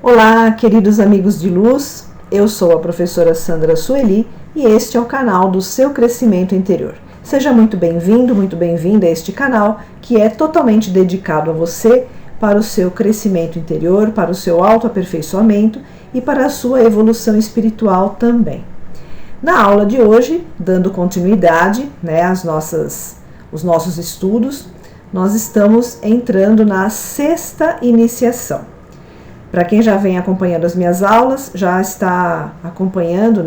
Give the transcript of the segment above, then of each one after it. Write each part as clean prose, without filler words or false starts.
Olá, queridos amigos de luz, eu sou a professora Sandra Sueli e este é o canal do seu crescimento interior. Seja muito bem-vindo, muito bem-vinda a este canal que é totalmente dedicado a você para o seu crescimento interior, para o seu autoaperfeiçoamento e para a sua evolução espiritual também. Na aula de hoje, dando continuidade os nossos estudos, nós estamos entrando na sexta iniciação. Para quem já vem acompanhando as minhas aulas, já está acompanhando,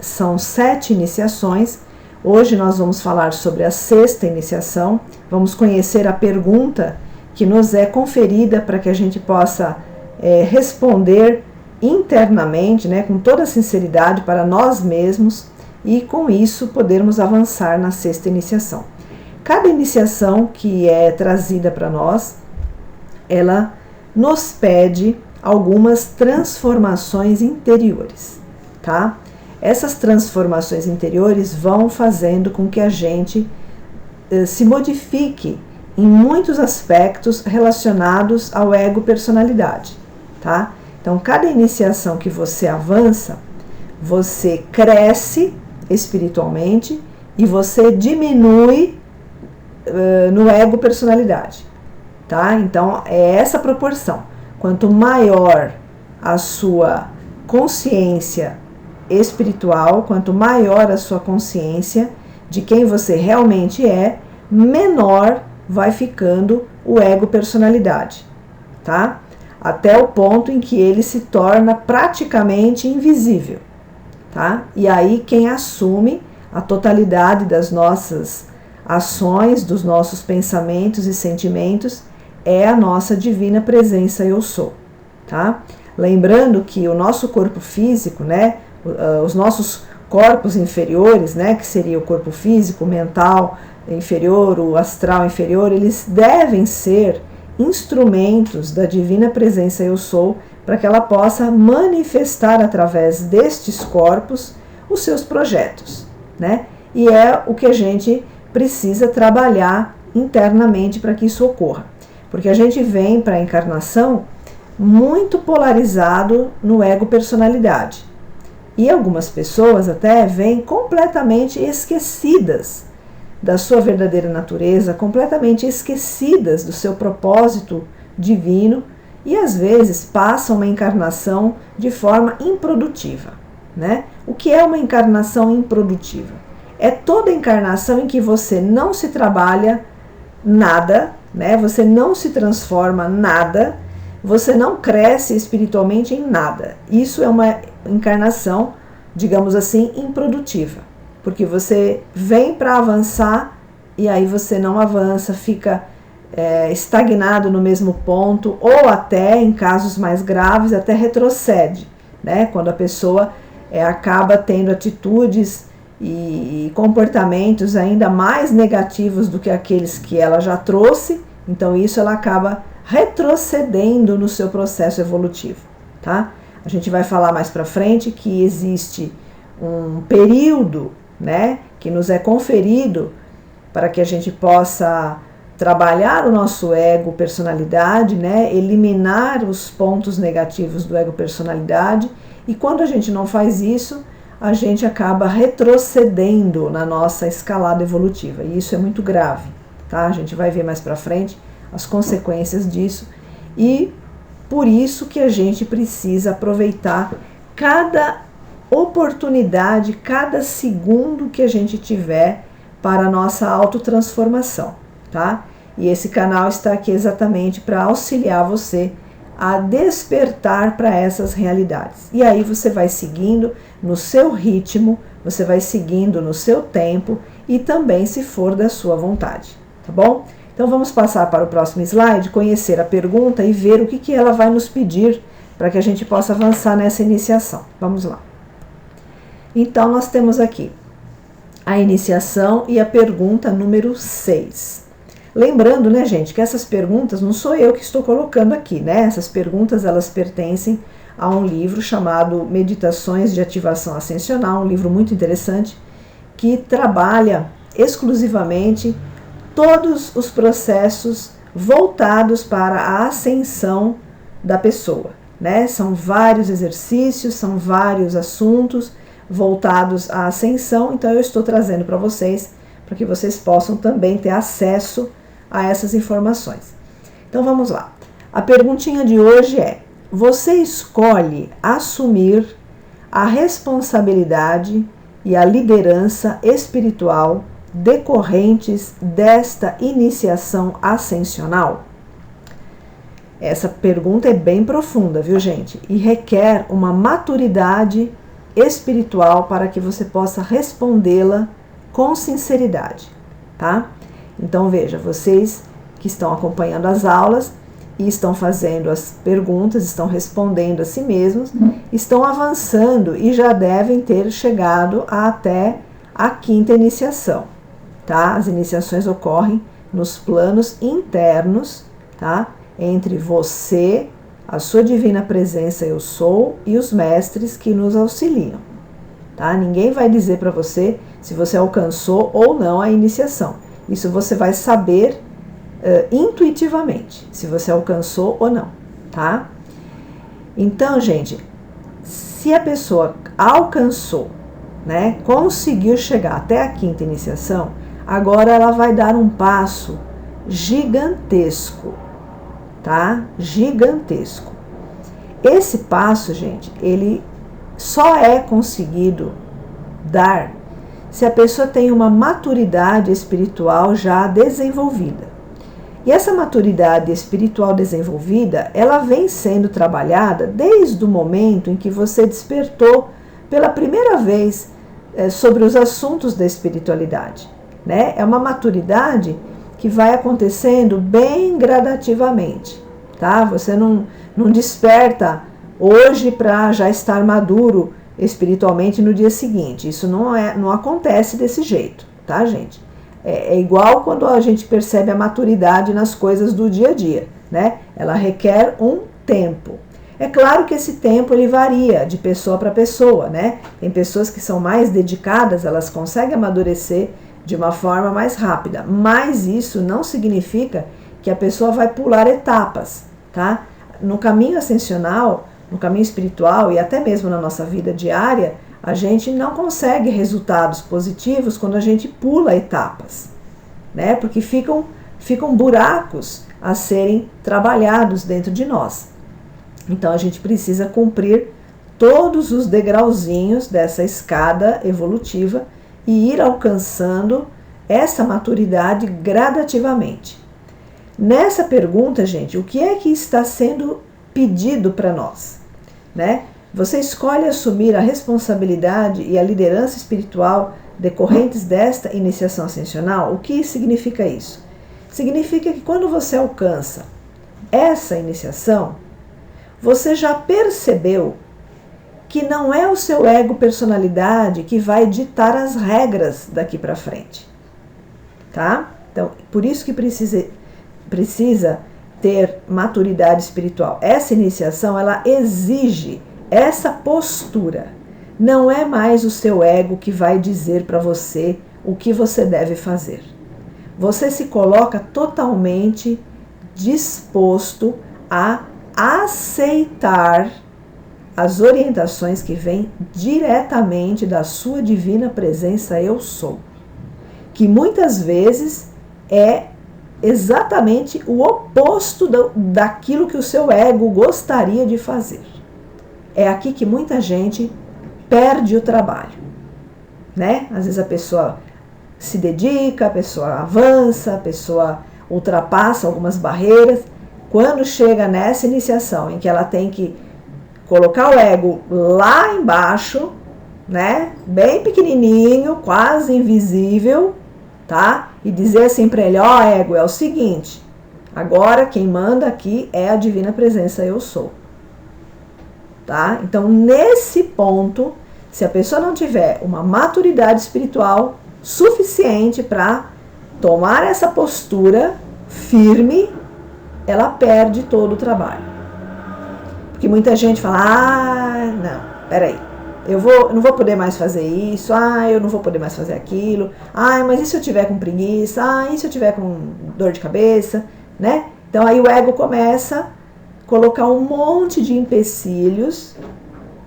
São 7 iniciações. Hoje nós vamos falar sobre a sexta iniciação. Vamos conhecer a pergunta que nos é conferida para que a gente possa responder internamente, com toda sinceridade para nós mesmos e com isso podermos avançar na sexta iniciação. Cada iniciação que é trazida para nós, ela nos pede algumas transformações interiores, tá? Essas transformações interiores vão fazendo com que a gente se modifique em muitos aspectos relacionados ao ego-personalidade, tá? Então, cada iniciação que você avança, você cresce espiritualmente e você diminui no ego-personalidade, tá? Então, é essa proporção. Quanto maior a sua consciência espiritual, quanto maior a sua consciência de quem você realmente é, menor vai ficando o ego-personalidade, tá? Até o ponto em que ele se torna praticamente invisível, tá? E aí quem assume a totalidade das nossas ações, dos nossos pensamentos e sentimentos é a nossa divina presença eu sou, tá? Lembrando que o nosso corpo físico, os nossos corpos inferiores, que seria o corpo físico, o mental inferior, o astral inferior, eles devem ser instrumentos da divina presença eu sou para que ela possa manifestar através destes corpos os seus projetos, E é o que a gente precisa trabalhar internamente para que isso ocorra. Porque a gente vem para a encarnação muito polarizado no ego-personalidade. E algumas pessoas até vêm completamente esquecidas da sua verdadeira natureza, completamente esquecidas do seu propósito divino e às vezes passam uma encarnação de forma improdutiva, O que é uma encarnação improdutiva? É toda encarnação em que você não se trabalha nada, você não se transforma nada, você não cresce espiritualmente em nada. Isso é uma encarnação, digamos assim, improdutiva, porque você vem para avançar e aí você não avança, fica estagnado no mesmo ponto ou até, em casos mais graves, até retrocede, quando a pessoa acaba tendo atitudes e comportamentos ainda mais negativos do que aqueles que ela já trouxe, então isso ela acaba retrocedendo no seu processo evolutivo, tá? A gente vai falar mais para frente que existe um período, que nos é conferido para que a gente possa trabalhar o nosso ego personalidade, eliminar os pontos negativos do ego personalidade, e quando a gente não faz isso, a gente acaba retrocedendo na nossa escalada evolutiva, e isso é muito grave, tá? A gente vai ver mais para frente as consequências disso, e por isso que a gente precisa aproveitar cada oportunidade, cada segundo que a gente tiver para a nossa autotransformação, tá? E esse canal está aqui exatamente para auxiliar você a despertar para essas realidades. E aí você vai seguindo no seu ritmo, você vai seguindo no seu tempo e também se for da sua vontade, tá bom? Então vamos passar para o próximo slide, conhecer a pergunta e ver o que ela vai nos pedir para que a gente possa avançar nessa iniciação. Vamos lá. Então nós temos aqui a iniciação e a pergunta número 6. Lembrando, gente, que essas perguntas não sou eu que estou colocando aqui, Essas perguntas, elas pertencem a um livro chamado Meditações de Ativação Ascensional, um livro muito interessante, que trabalha exclusivamente todos os processos voltados para a ascensão da pessoa, né? São vários exercícios, são vários assuntos voltados à ascensão, então eu estou trazendo para vocês, para que vocês possam também ter acesso a essas informações. Então vamos lá. A perguntinha de hoje é: você escolhe assumir a responsabilidade e a liderança espiritual decorrentes desta iniciação ascensional? Essa pergunta é bem profunda, viu, gente? E requer uma maturidade espiritual para que você possa respondê-la com sinceridade, tá? Então veja, vocês que estão acompanhando as aulas e estão fazendo as perguntas, estão respondendo a si mesmos, estão avançando e já devem ter chegado até a 5ª iniciação, tá? As iniciações ocorrem nos planos internos, tá? Entre você, a sua divina presença eu sou e os mestres que nos auxiliam, tá? Ninguém vai dizer para você se você alcançou ou não a iniciação. Isso você vai saber intuitivamente, se você alcançou ou não, tá? Então, gente, se a pessoa alcançou, né, conseguiu chegar até a 5ª iniciação, agora ela vai dar um passo gigantesco, tá? Gigantesco. Esse passo, gente, ele só é conseguido dar se a pessoa tem uma maturidade espiritual já desenvolvida. E essa maturidade espiritual desenvolvida, ela vem sendo trabalhada desde o momento em que você despertou pela primeira vez sobre os assuntos da espiritualidade, né? É uma maturidade que vai acontecendo bem gradativamente, tá? Você não desperta hoje para já estar maduro espiritualmente no dia seguinte. Isso não acontece desse jeito, tá, gente? É igual quando a gente percebe a maturidade nas coisas do dia a dia, né? Ela requer um tempo. É claro que esse tempo ele varia de pessoa para pessoa, né? Tem pessoas que são mais dedicadas, elas conseguem amadurecer de uma forma mais rápida, mas isso não significa que a pessoa vai pular etapas, tá? No caminho ascensional, no caminho espiritual e até mesmo na nossa vida diária, a gente não consegue resultados positivos quando a gente pula etapas, né? Porque ficam buracos a serem trabalhados dentro de nós. Então a gente precisa cumprir todos os degrauzinhos dessa escada evolutiva e ir alcançando essa maturidade gradativamente. Nessa pergunta, gente, o que é que está sendo pedido para nós, né? Você escolhe assumir a responsabilidade e a liderança espiritual decorrentes desta iniciação ascensional? O que significa isso? Significa que quando você alcança essa iniciação, você já percebeu que não é o seu ego personalidade que vai ditar as regras daqui para frente, tá? Então, por isso que precisa ter maturidade espiritual. Essa iniciação, ela exige essa postura. Não é mais o seu ego que vai dizer para você o que você deve fazer. Você se coloca totalmente disposto a aceitar as orientações que vêm diretamente da sua divina presença eu sou, que muitas vezes é exatamente o oposto daquilo que o seu ego gostaria de fazer. É aqui que muita gente perde o trabalho, né? Às vezes a pessoa se dedica, a pessoa avança, a pessoa ultrapassa algumas barreiras. Quando chega nessa iniciação em que ela tem que colocar o ego lá embaixo, né? Bem pequenininho, quase invisível, tá? E dizer assim para ele, ó, ego, é o seguinte, agora quem manda aqui é a divina presença eu sou, tá? Então, nesse ponto, se a pessoa não tiver uma maturidade espiritual suficiente para tomar essa postura firme, ela perde todo o trabalho. Porque muita gente fala, não, peraí, eu não vou poder mais fazer isso, eu não vou poder mais fazer aquilo, mas e se eu tiver com preguiça, e se eu tiver com dor de cabeça, né? Então aí o ego começa colocar um monte de empecilhos,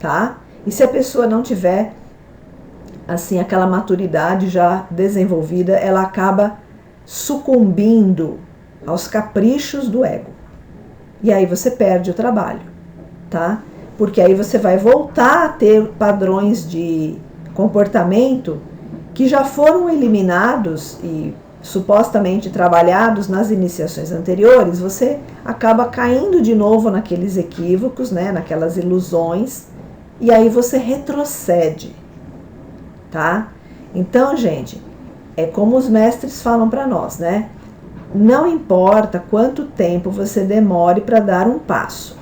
tá? E se a pessoa não tiver, assim, aquela maturidade já desenvolvida, ela acaba sucumbindo aos caprichos do ego. E aí você perde o trabalho, tá? Porque aí você vai voltar a ter padrões de comportamento que já foram eliminados e supostamente trabalhados nas iniciações anteriores. Você acaba caindo de novo naqueles equívocos, né, naquelas ilusões, e aí você retrocede, tá? Então, gente, é como os mestres falam para nós, né? Não importa quanto tempo você demore para dar um passo,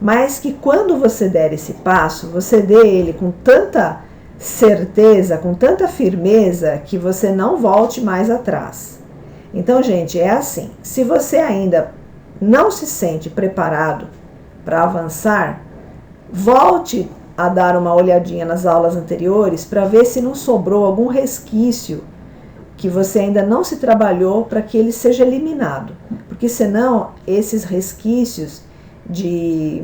mas que quando você der esse passo, você dê ele com tanta certeza, com tanta firmeza, que você não volte mais atrás. Então, gente, é assim, se você ainda não se sente preparado para avançar, volte a dar uma olhadinha nas aulas anteriores para ver se não sobrou algum resquício que você ainda não se trabalhou para que ele seja eliminado. Porque senão esses resquícios de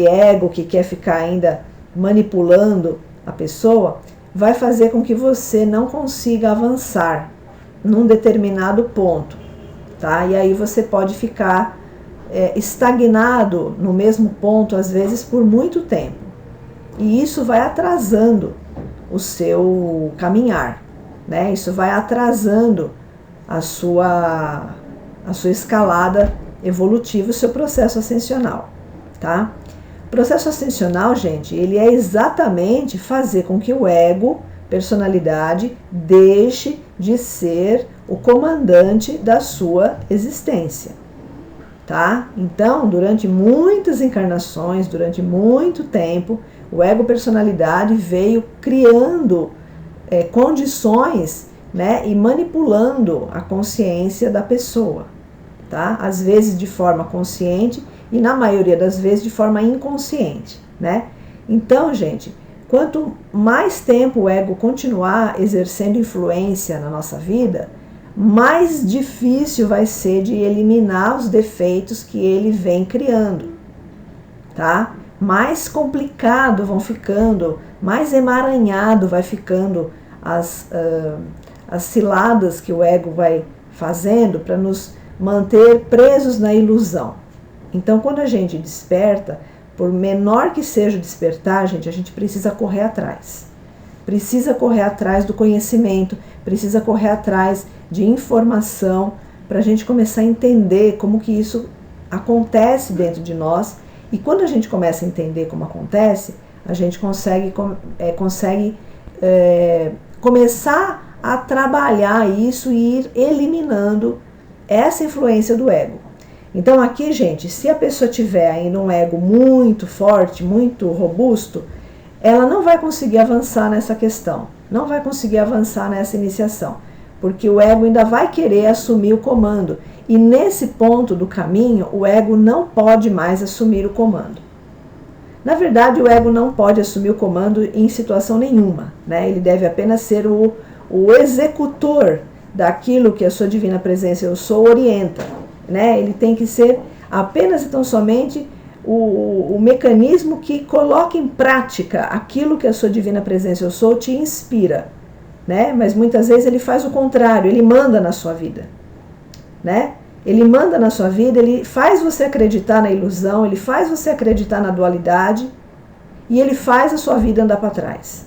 ego que quer ficar ainda manipulando a pessoa vai fazer com que você não consiga avançar num determinado ponto, tá? E aí você pode ficar estagnado no mesmo ponto, às vezes por muito tempo. E isso vai atrasando o seu caminhar, né? Isso vai atrasando a sua escalada evolutiva, o seu processo ascensional, tá? O processo ascensional, gente, ele é exatamente fazer com que o ego, personalidade, deixe de ser o comandante da sua existência, tá? Então, durante muitas encarnações, durante muito tempo, o ego personalidade veio criando condições, né, e manipulando a consciência da pessoa, tá? Às vezes de forma consciente e na maioria das vezes de forma inconsciente, né? Então, gente, quanto mais tempo o ego continuar exercendo influência na nossa vida, mais difícil vai ser de eliminar os defeitos que ele vem criando, tá? Mais complicado vão ficando, mais emaranhado vai ficando as ciladas que o ego vai fazendo para nos manter presos na ilusão. Então, quando a gente desperta, por menor que seja o despertar, gente, a gente precisa correr atrás. Precisa correr atrás do conhecimento, precisa correr atrás de informação para a gente começar a entender como que isso acontece dentro de nós. E quando a gente começa a entender como acontece, a gente consegue começar a trabalhar isso e ir eliminando essa influência do ego. Então aqui, gente, se a pessoa tiver ainda um ego muito forte, muito robusto, ela não vai conseguir avançar nessa questão, não vai conseguir avançar nessa iniciação, porque o ego ainda vai querer assumir o comando. E nesse ponto do caminho, o ego não pode mais assumir o comando. Na verdade, o ego não pode assumir o comando em situação nenhuma, né? Ele deve apenas ser o executor daquilo que a sua divina presença eu sou orienta, né? Ele tem que ser apenas e tão somente o mecanismo que coloca em prática aquilo que a sua divina presença eu sou te inspira, né? Mas muitas vezes ele faz o contrário, ele manda na sua vida, né? Ele manda na sua vida, ele faz você acreditar na ilusão, ele faz você acreditar na dualidade e ele faz a sua vida andar para trás,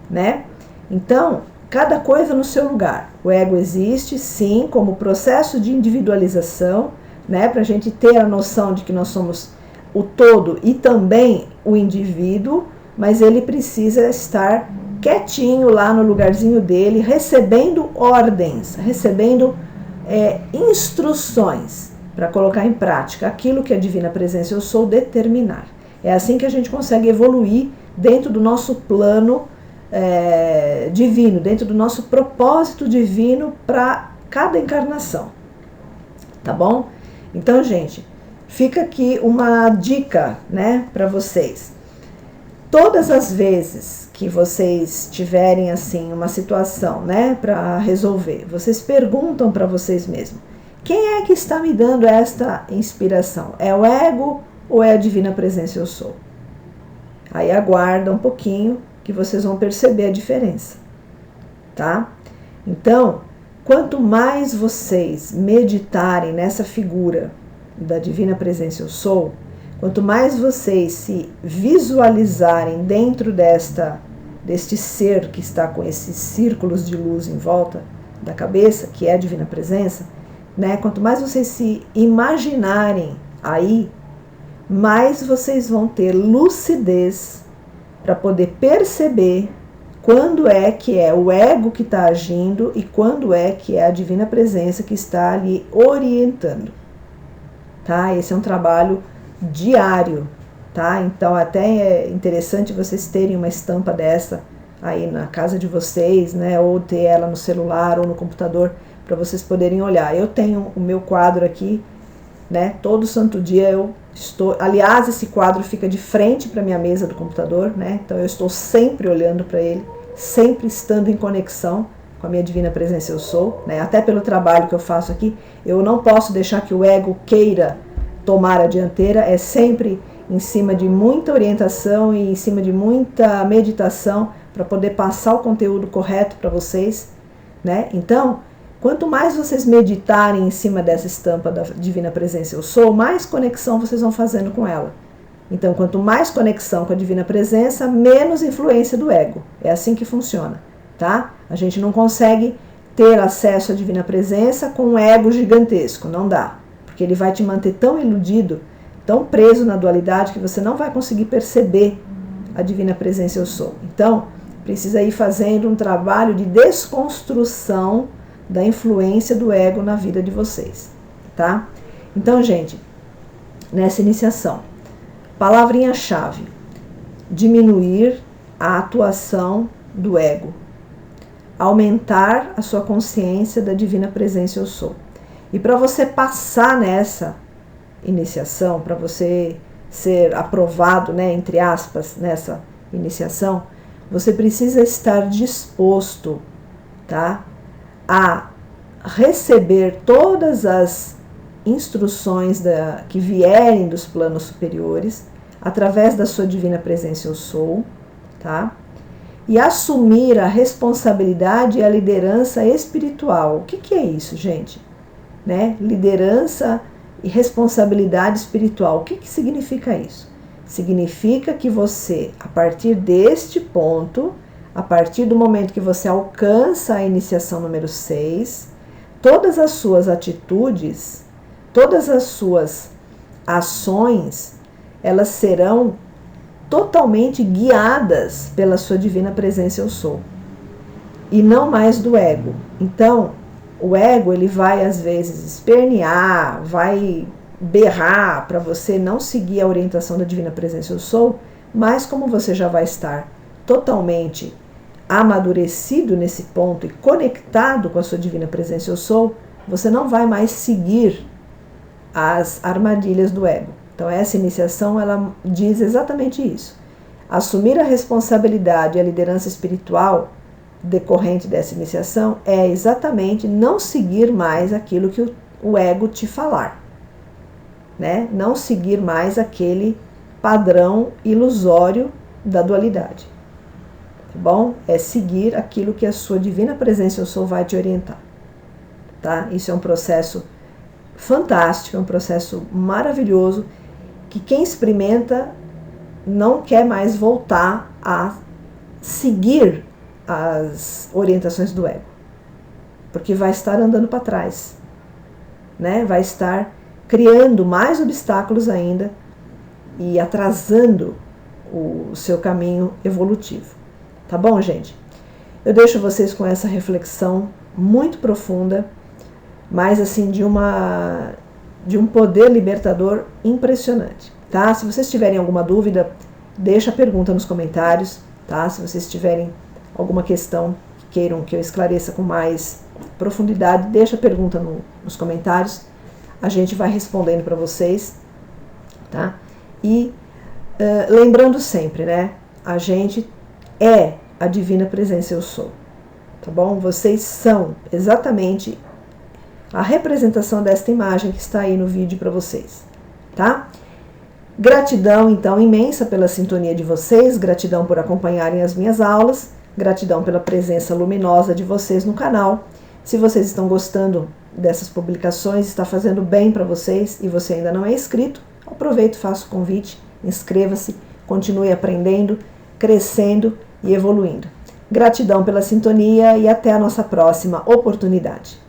né? Então, cada coisa no seu lugar. O ego existe, sim, como processo de individualização, né? Para a gente ter a noção de que nós somos o todo e também o indivíduo, mas ele precisa estar quietinho lá no lugarzinho dele, recebendo ordens, recebendo instruções para colocar em prática aquilo que a divina presença eu sou determinar. É assim que a gente consegue evoluir dentro do nosso plano divino, dentro do nosso propósito divino para cada encarnação, tá bom? Então, gente, fica aqui uma dica, né, para vocês. Todas as vezes que vocês tiverem assim uma situação, né, para resolver, vocês perguntam para vocês mesmos: Quem é que está me dando esta inspiração? É o ego ou é a divina presença eu sou? Aí aguarda um pouquinho que vocês vão perceber a diferença, tá? Então, quanto mais vocês meditarem nessa figura da divina presença eu sou, quanto mais vocês se visualizarem dentro deste ser que está com esses círculos de luz em volta da cabeça, que é a divina presença, né? Quanto mais vocês se imaginarem aí, mais vocês vão ter lucidez para poder perceber quando é que é o ego que está agindo e quando é que é a divina presença que está ali orientando, tá? Esse é um trabalho diário, tá? Então até é interessante vocês terem uma estampa dessa aí na casa de vocês, né? Ou ter ela no celular ou no computador para vocês poderem olhar. Eu tenho o meu quadro aqui, né? Todo santo dia eu estou... Aliás, esse quadro fica de frente para minha mesa do computador, né? Então eu estou sempre olhando para ele, sempre estando em conexão com a minha divina presença eu sou, né? Até pelo trabalho que eu faço aqui, eu não posso deixar que o ego queira tomar a dianteira, é sempre em cima de muita orientação e em cima de muita meditação para poder passar o conteúdo correto para vocês, né? Então, quanto mais vocês meditarem em cima dessa estampa da divina presença eu sou, mais conexão vocês vão fazendo com ela. Então, quanto mais conexão com a divina presença, menos influência do ego. É assim que funciona, tá? A gente não consegue ter acesso à divina presença com um ego gigantesco, não dá. Porque ele vai te manter tão iludido, tão preso na dualidade, que você não vai conseguir perceber a divina presença eu sou. Então, precisa ir fazendo um trabalho de desconstrução da influência do ego na vida de vocês, tá? Então, gente, nessa iniciação, palavrinha-chave: diminuir a atuação do ego, aumentar a sua consciência da divina presença eu sou. E para você passar nessa iniciação, para você ser aprovado, né, entre aspas, nessa iniciação, você precisa estar disposto, tá, a receber todas as instruções que vierem dos planos superiores, através da sua divina presença eu sou, tá? E assumir a responsabilidade e a liderança espiritual. O que é isso, gente? Né? Liderança e responsabilidade espiritual. O que significa isso? Significa que você, a partir deste ponto, a partir do momento que você alcança a iniciação número 6, todas as suas atitudes, todas as suas ações, elas serão totalmente guiadas pela sua divina presença eu sou, e não mais do ego. Então, o ego, ele vai às vezes espernear, vai berrar para você não seguir a orientação da divina presença eu sou, mas como você já vai estar totalmente amadurecido nesse ponto e conectado com a sua divina presença eu sou, você não vai mais seguir as armadilhas do ego. Então essa iniciação, ela diz exatamente isso. Assumir a responsabilidade e a liderança espiritual decorrente dessa iniciação é exatamente não seguir mais aquilo que o ego te falar, né? Não seguir mais aquele padrão ilusório da dualidade, tá bom? É seguir aquilo que a sua divina presença eu sou vai te orientar, tá? Isso é um processo fantástico, é um processo maravilhoso, que quem experimenta não quer mais voltar a seguir as orientações do ego, porque vai estar andando para trás, né? Vai estar criando mais obstáculos ainda e atrasando o seu caminho evolutivo. Tá bom, gente? Eu deixo vocês com essa reflexão muito profunda, mas assim de um poder libertador impressionante, tá? Se vocês tiverem alguma dúvida, deixa a pergunta nos comentários, tá? Se vocês tiverem alguma questão que queiram que eu esclareça com mais profundidade, deixa a pergunta nos comentários, a gente vai respondendo para vocês, tá? E lembrando sempre, né? A gente é a divina presença eu sou, tá bom? Vocês são exatamente a representação desta imagem que está aí no vídeo para vocês, tá? Gratidão, então, imensa pela sintonia de vocês, gratidão por acompanharem as minhas aulas, gratidão pela presença luminosa de vocês no canal. Se vocês estão gostando dessas publicações, está fazendo bem para vocês e você ainda não é inscrito, aproveito e faço o convite, inscreva-se, continue aprendendo, crescendo e evoluindo. Gratidão pela sintonia e até a nossa próxima oportunidade.